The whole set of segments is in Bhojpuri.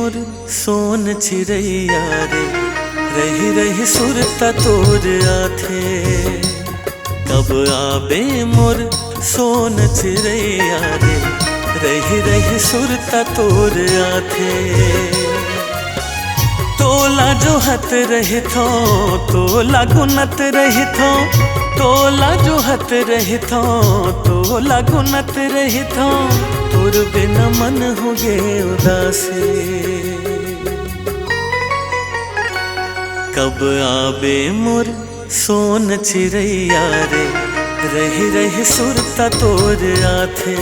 मोर सोन चिरैया रे, रही रही सुरता तोर आथे। कब आबे मोर सोन चिरैया रे, रही रही सुरता तोर आथे। तोला जो हत रहे थो, तोला गुनत रहे थो, तोला जो हत रहे थो, तोला गुनत रहे थो। तोर बिना मन हो गे उदासी। कब आबे मोर सोन चिरैया रे, रही रही सुरता तोर आथे।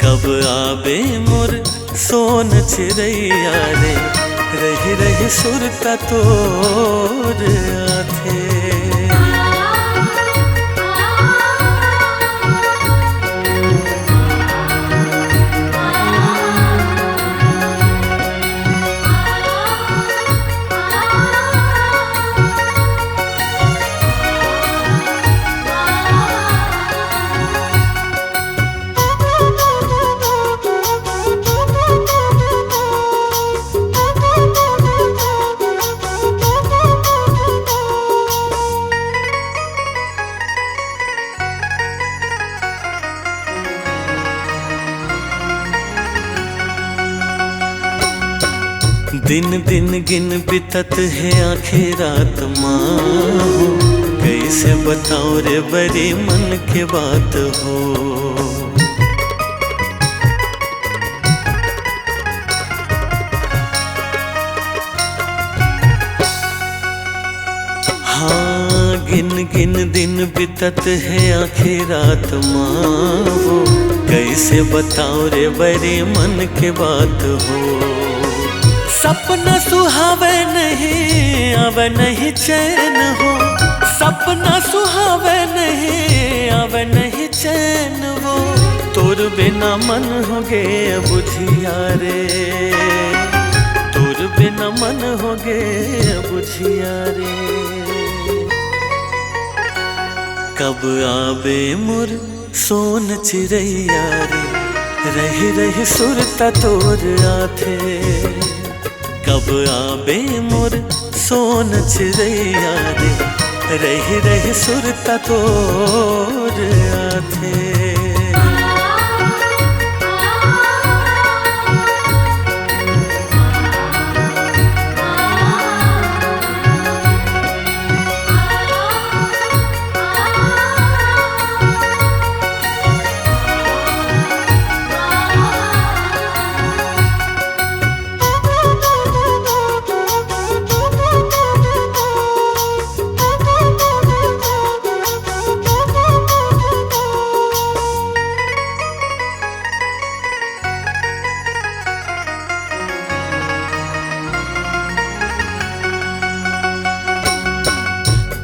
कब आबे मोर सोन चिरैया रे, रही रही सुरता तोर आथे। दिन दिन गिन बितत है आखिर रात माँ, कैसे बताओ रे बड़े मन के बात हो। हाँ गिन गिन दिन बितत है आखिर रात माँ, कैसे बताओ रे बड़े मन के बात हो। सपना सुहावे नहीं आवे नहीं चैन हो, सपना सुहावे नहीं आवे नहीं चैन हो। तोर बिना मन हो गे बुझिया रे, तोर बिना मन हो गे बुझिया रे। कब आबे मोर सोन चिरैया रे, रही रही सुरता तोर आथे। कब आबे मोर सोन चिरैया रे, रही रही सुरता तोर आथे।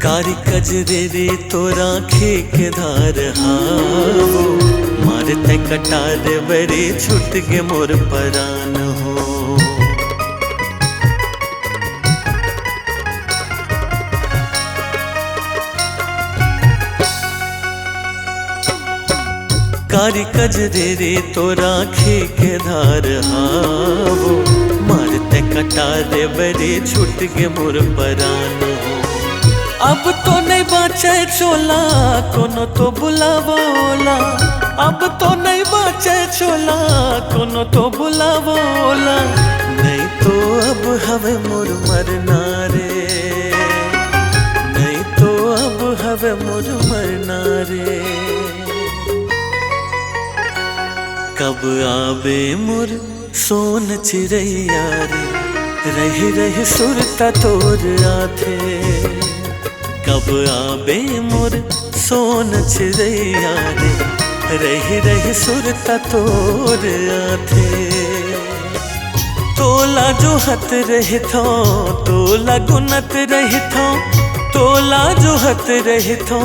कारी कजरे रे तोर आँखे के धार हावो, मारते कटार बड़े छुट गे मोर परान हो। कारी कजरे रे तोर आँखे के धार हावो, मारते कटार बड़े छुट गे मोर परान हो। अब तो नहीं बाचे चोला कोनो तो बुलावोला, अब तो नहीं बाचे चोला कोनो तो बुलावोला। नहीं तो अब हवे मोर मरना रे, नहीं तो अब हवे मोर मरना रे। कब आबे मोर सोन चिरैया रे, रही रही सुरता तोर आथे। कब आबे मोर सोन चिरैया रे, रही रही सुरता तोर आथे। तोला जो हत रहे थो, तोला गुनत रहे थो, तोला जो हत रहे थो,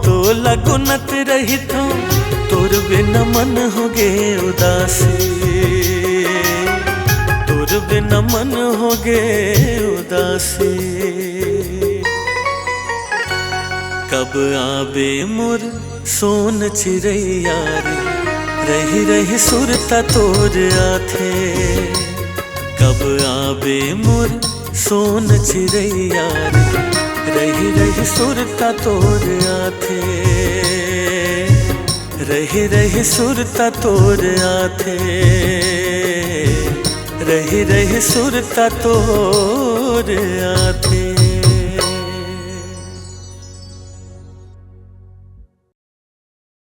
तोला गुनत रहे थो। तोर बिना मन हो गे उदासी, तोर बिना मन हो गे उदासी। कब आबे मोर सोन चिरैया रे, रही रही सुरता तोर आथे। कब आवे मोर सोन चिड़ैया रे, रही रही सुरता तोर आथे, रही रही सुरता तोर आथे, रही रही सुरता तोर आथे।